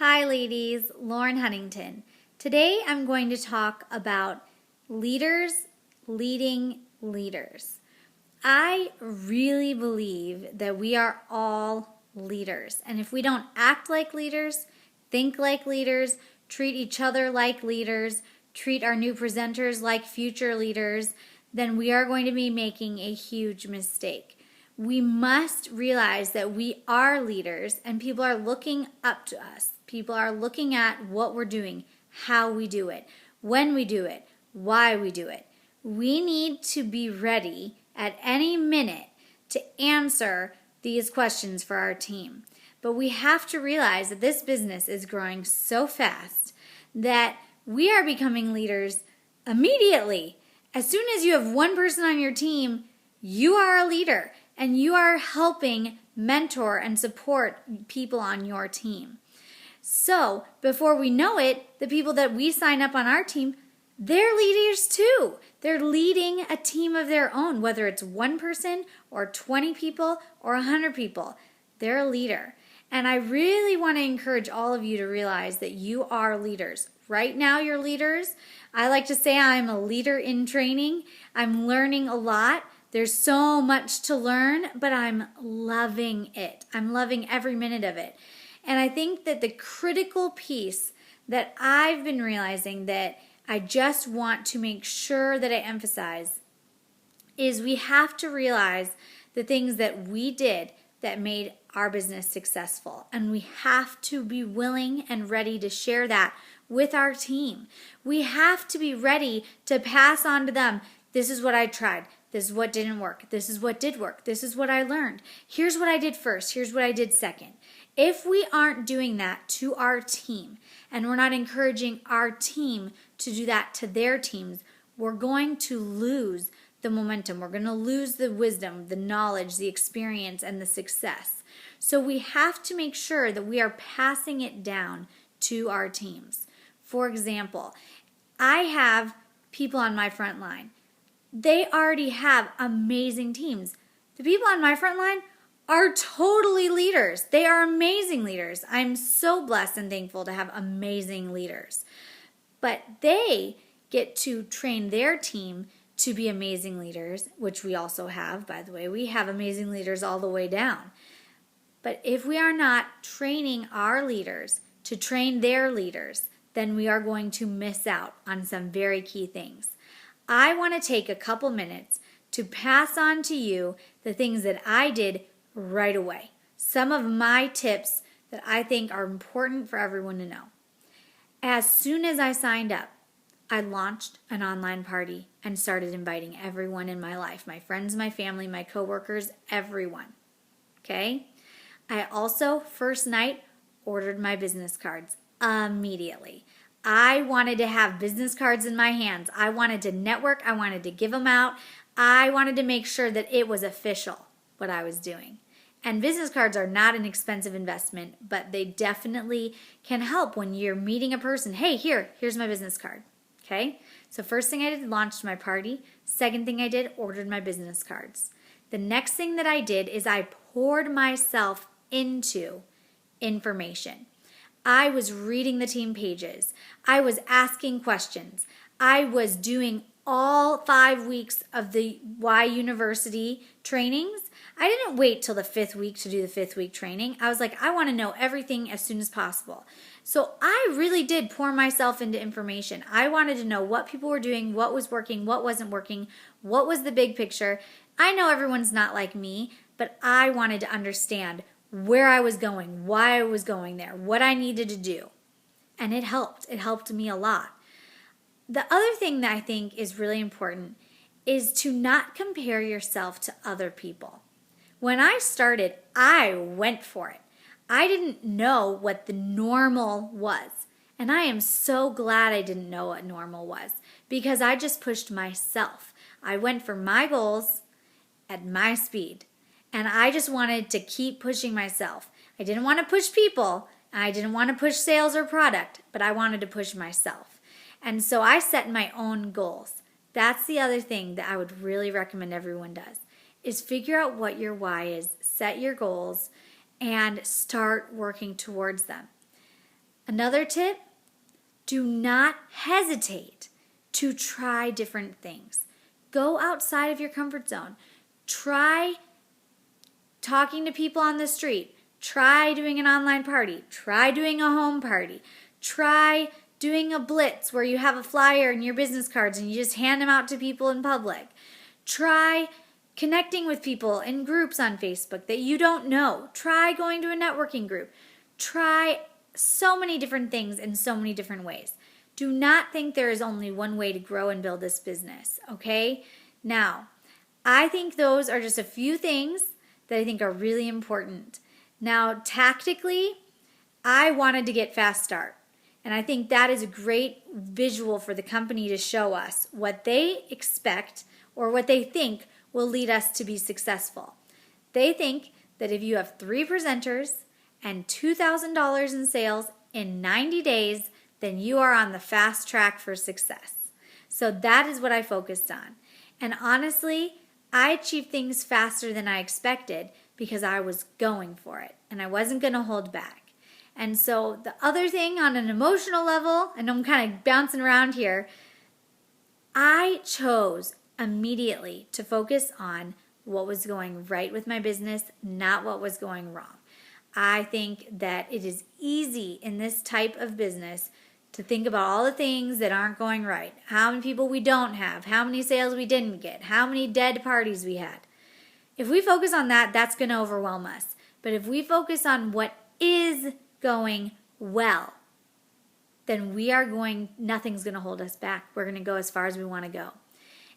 Hi ladies, Lauren Huntington. Today I'm going to talk about leaders leading leaders. I really believe that we are all leaders. And if we don't act like leaders, think like leaders, treat each other like leaders, treat our new presenters like future leaders, then we are going to be making a huge mistake. We must realize that we are leaders and people are looking up to us. People are looking at what we're doing, how we do it, when we do it, why we do it. We need to be ready at any minute to answer these questions for our team. But we have to realize that this business is growing so fast that we are becoming leaders immediately. As soon as you have one person on your team, you are a leader and you are helping mentor and support people on your team. So before we know it, the people that we sign up on our team, they're leaders too. They're leading a team of their own, whether it's one person or 20 people or 100 people. They're a leader. And I really want to encourage all of you to realize that you are leaders. Right now, you're leaders. I like to say I'm a leader in training. I'm learning a lot. There's so much to learn, but I'm loving it. I'm loving every minute of it. And I think that the critical piece that I've been realizing that I just want to make sure that I emphasize is we have to realize the things that we did that made our business successful. And we have to be willing and ready to share that with our team. We have to be ready to pass on to them, this is what I tried. This is what didn't work. This is what did work. This is what I learned. Here's what I did first. Here's what I did second. If we aren't doing that to our team and we're not encouraging our team to do that to their teams, we're going to lose the momentum. We're going to lose the wisdom, the knowledge, the experience, and the success. So we have to make sure that we are passing it down to our teams. For example, I have people on my front line. They already have amazing teams. The people on my front line are totally leaders. They are amazing leaders. I'm so blessed and thankful to have amazing leaders. But they get to train their team to be amazing leaders, which we also have, by the way. We have amazing leaders all the way down. But if we are not training our leaders to train their leaders, then we are going to miss out on some very key things. I want to take a couple minutes to pass on to you the things that I did right away. Some of my tips that I think are important for everyone to know. As soon as I signed up, I launched an online party and started inviting everyone in my life, my friends, my family, my coworkers, everyone. Okay? I also, first night, ordered my business cards immediately. I wanted to have business cards in my hands. I wanted to network. I wanted to give them out. I wanted to make sure that it was official, what I was doing. And business cards are not an expensive investment, but they definitely can help when you're meeting a person. Hey, here's my business card. Okay? So first thing I did, launched my party. Second thing I did, ordered my business cards. The next thing that I did is I poured myself into information. I was reading the team pages. I was asking questions. I was doing all 5 weeks of the Y University trainings. I didn't wait till the 5th week to do the 5th week training. I was like, I want to know everything as soon as possible. So I really did pour myself into information. I wanted to know what people were doing, what was working, what wasn't working, what was the big picture. I know everyone's not like me, but I wanted to understand where I was going, why I was going there, what I needed to do. And it helped. It helped me a lot. The other thing that I think is really important is to not compare yourself to other people. When I started, I went for it. I didn't know what the normal was. And I am so glad I didn't know what normal was because I just pushed myself. I went for my goals at my speed. And I just wanted to keep pushing myself. I didn't want to push people. I didn't want to push sales or product, but I wanted to push myself. And so I set my own goals. That's the other thing that I would really recommend everyone does, is figure out what your why is, set your goals, and start working towards them. Another tip, do not hesitate to try different things. Go outside of your comfort zone. Try talking to people on the street. Try doing an online party. Try doing a home party. Try doing a blitz where you have a flyer and your business cards and you just hand them out to people in public. Try connecting with people in groups on Facebook that you don't know. Try going to a networking group. Try so many different things in so many different ways. Do not think there is only one way to grow and build this business, okay? Now, I think those are just a few things that I think are really important. Now, tactically, I wanted to get fast start. And I think that is a great visual for the company to show us what they expect or what they think will lead us to be successful. They think that if you have 3 presenters and $2,000 in sales in 90 days, then you are on the fast track for success. So that is what I focused on. And honestly, I achieved things faster than I expected because I was going for it and I wasn't going to hold back. And so the other thing on an emotional level, and I'm kind of bouncing around here, I chose immediately to focus on what was going right with my business, not what was going wrong. I think that it is easy in this type of business to think about all the things that aren't going right. How many people we don't have, how many sales we didn't get, how many dead parties we had. If we focus on that, that's going to overwhelm us. But if we focus on what is going well, then nothing's going to hold us back. We're going to go as far as we want to go.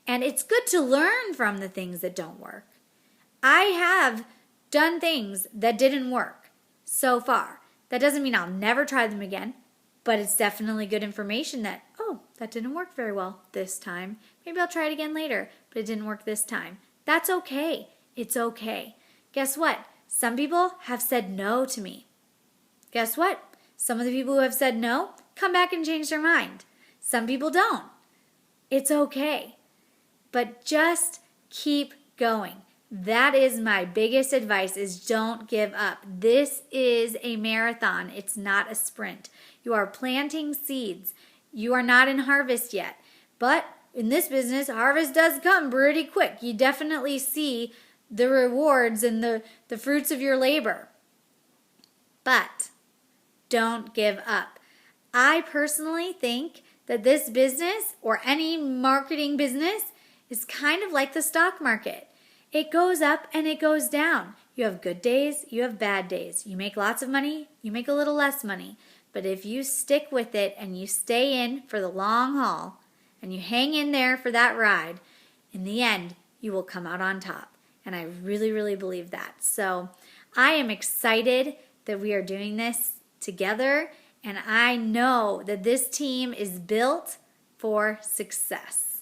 And it's good to learn from the things that don't work. I have done things that didn't work so far. That doesn't mean I'll never try them again, but it's definitely good information that, oh, that didn't work very well this time. Maybe I'll try it again later, but it didn't work this time. That's okay. It's okay. Guess what? Some people have said no to me. Guess what? Some of the people who have said no come back and change their mind. Some people don't. It's okay. But just keep going. That is my biggest advice, is don't give up. This is a marathon. It's not a sprint. You are planting seeds. You are not in harvest yet. But in this business, harvest does come pretty quick. You definitely see the rewards and the fruits of your labor. But don't give up. I personally think that this business, or any marketing business, is kind of like the stock market. It goes up and it goes down. You have good days, you have bad days. You make lots of money, you make a little less money. But if you stick with it and you stay in for the long haul and you hang in there for that ride, in the end, you will come out on top. And I really, really believe that. So I am excited that we are doing this together, and I know that this team is built for success.